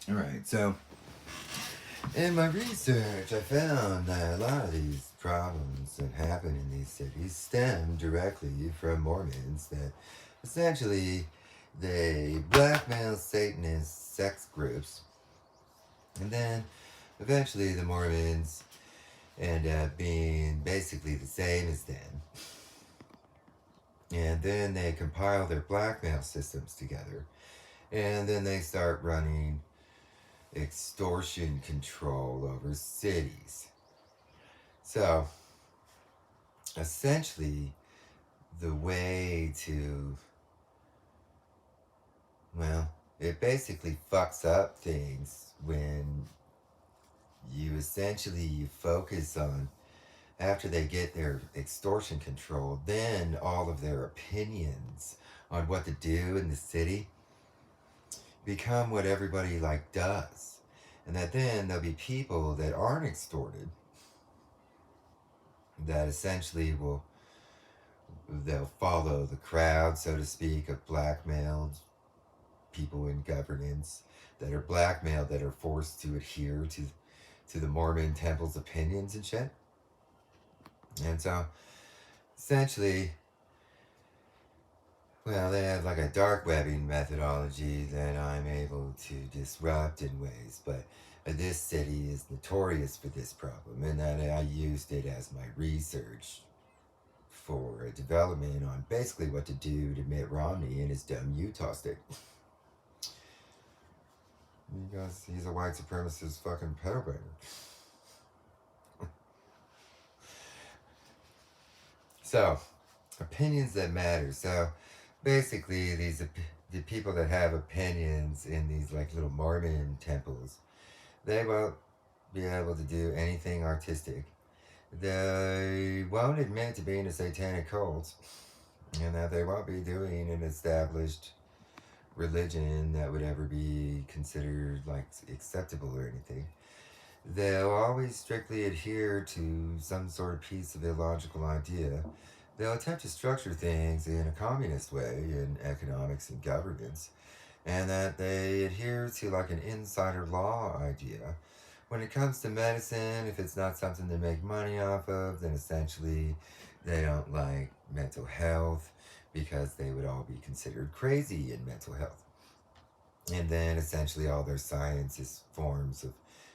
Alright, so in my research, I found that a lot of these problems that happen in these cities stem directly from Mormons that essentially they blackmail Satanist sex groups, and then eventually the Mormons end up being basically the same as them. And then they compile their blackmail systems together, and then they start running extortion control over cities. So, essentially, the way to, well, it basically fucks up things when you focus on, after they get their extortion control, then all of their opinions on what to do in the city become what everybody like does. And that then there'll be people that aren't extorted that essentially they'll follow the crowd, so to speak, of blackmailed people in governance that are blackmailed, that are forced to adhere to the Mormon temple's opinions and shit. And so essentially, well, they have like a dark webbing methodology that I'm able to disrupt in ways, but this city is notorious for this problem, and that I used it as my research for a development on basically what to do to Mitt Romney and his dumb Utah state. Because he's a white supremacist fucking pedal banger. So, opinions that matter. So, basically, the people that have opinions in these like little Mormon temples, they won't be able to do anything artistic. They won't admit to being a satanic cult, and that they won't be doing an established religion that would ever be considered like acceptable or anything. They'll always strictly adhere to some sort of piece of illogical idea. They'll attempt to structure things in a communist way in economics and governance, and that they adhere to like an insider law idea. When it comes to medicine, if it's not something to make money off of, then essentially they don't like mental health because they would all be considered crazy in mental health. And then essentially all their science is forms of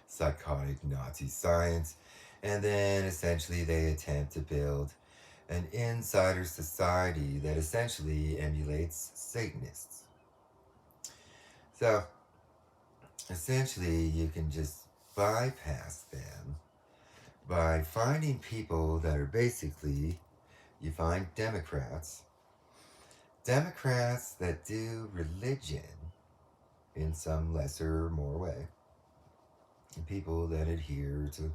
psychotic Nazi science. And then essentially they attempt to build an insider society that essentially emulates Satanists. So essentially you can just bypass them by finding people that are basically, you find Democrats that do religion in some lesser or more way, and people that adhere to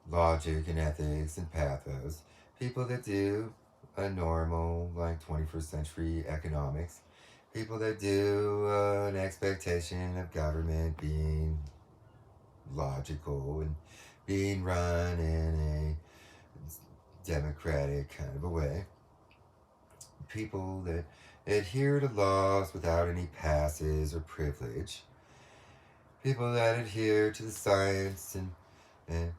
logic and ethics and pathos, people that do a normal, like 21st century economics, people that do an expectation of government being logical and being run in a democratic kind of a way, people that adhere to laws without any passes or privilege, people that adhere to the science and, and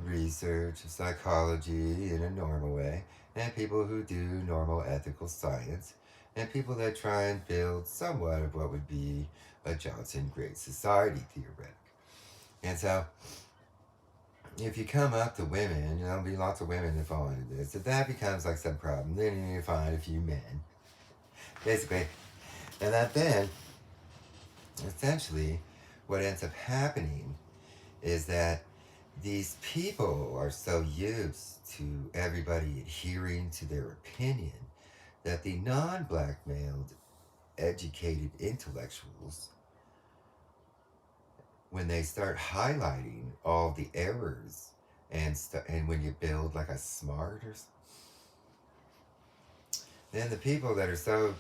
research of psychology in a normal way, and people who do normal ethical science, and people that try and build somewhat of what would be a Johnson Great Society theoretic. And so, if you come up to women, there'll be lots of women that fall into this. If that becomes like some problem, then you need to find a few men, basically. And that then, essentially, what ends up happening is that these people are so used to everybody adhering to their opinion that the non blackmailed, educated intellectuals, when they start highlighting all the errors and when you build like a smart or then the people that are so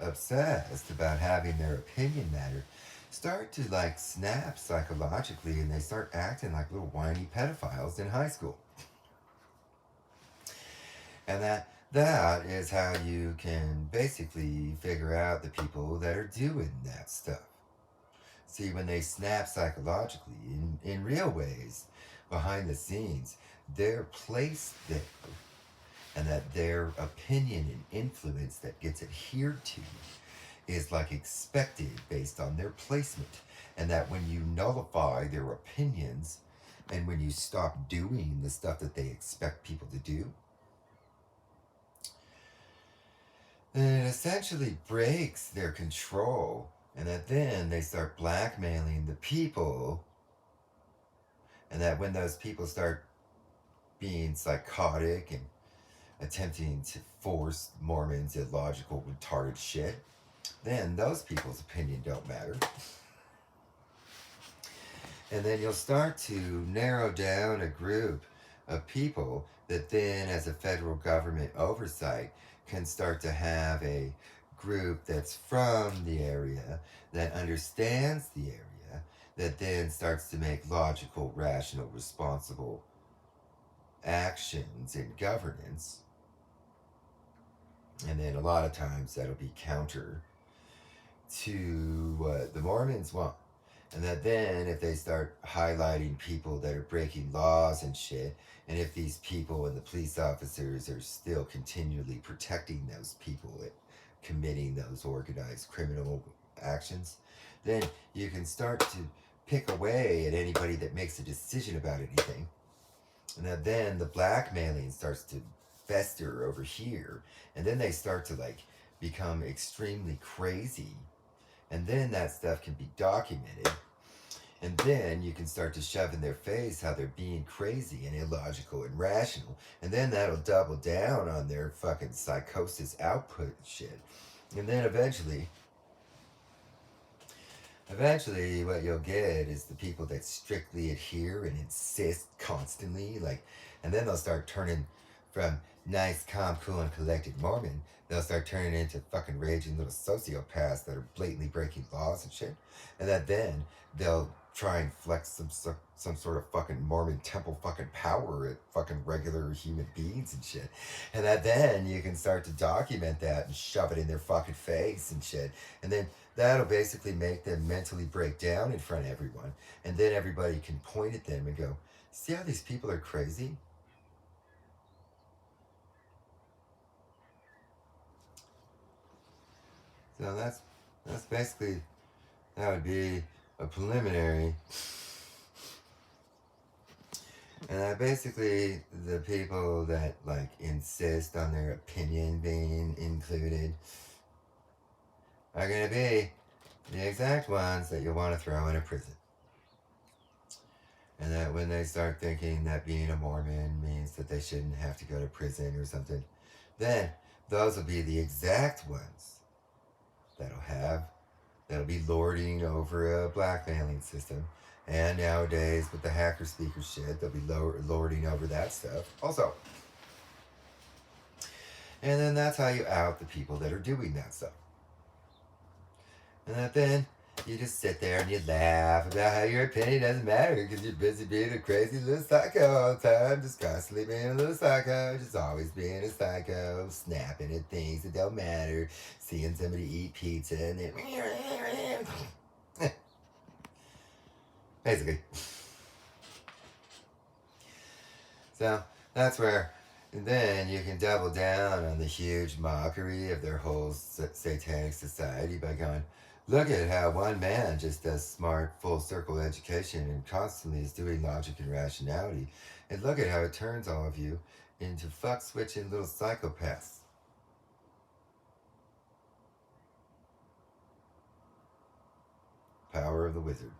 obsessed about having their opinion matter start to like snap psychologically, and they start acting like little whiny pedophiles in high school. And that is how you can basically figure out the people that are doing that stuff. See, when they snap psychologically, in real ways, behind the scenes, they're placed there, and that their opinion and influence that gets adhered to is like expected based on their placement. And that when you nullify their opinions and when you stop doing the stuff that they expect people to do, then it essentially breaks their control. And that then they start blackmailing the people. And that when those people start being psychotic and attempting to force Mormons' illogical, retarded shit, then those people's opinion don't matter. And then you'll start to narrow down a group of people that then, as a federal government oversight, can start to have a group that's from the area, that understands the area, that then starts to make logical, rational, responsible actions in governance. And then a lot of times that'll be counter to what the Mormons want. And that then, if they start highlighting people that are breaking laws and shit, and if these people and the police officers are still continually protecting those people at committing those organized criminal actions, then you can start to pick away at anybody that makes a decision about anything. And that then the blackmailing starts to fester over here. And then they start to like become extremely crazy. And then that stuff can be documented. And then you can start to shove in their face how they're being crazy and illogical and rational. And then that'll double down on their fucking psychosis output shit. And then eventually what you'll get is the people that strictly adhere and insist constantly, like, and then they'll start turning from nice, calm, cool, and collected Mormon, they'll start turning into fucking raging little sociopaths that are blatantly breaking laws and shit. And that then they'll try and flex some sort of fucking Mormon temple fucking power at fucking regular human beings and shit. And that then you can start to document that and shove it in their fucking face and shit. And then that'll basically make them mentally break down in front of everyone. And then everybody can point at them and go, see how these people are crazy? So that's basically, that would be a preliminary. And basically the people that like insist on their opinion being included are going to be the exact ones that you want to throw in a prison. And that when they start thinking that being a Mormon means that they shouldn't have to go to prison or something, then those will be the exact ones that'll be lording over a blackmailing system. And nowadays, with the hacker speaker shit, they'll be lording over that stuff also. And then that's how you out the people that are doing that stuff. And then you just sit there and you laugh about how your opinion doesn't matter because you're busy being a crazy little psycho all the time, just constantly being a little psycho, just always being a psycho, snapping at things that don't matter, seeing somebody eat pizza and then basically. So that's where, and then you can double down on the huge mockery of their whole satanic society by going, look at how one man just does smart, full circle education and constantly is doing logic and rationality. And look at how it turns all of you into fuck switching little psychopaths. Power of the wizard.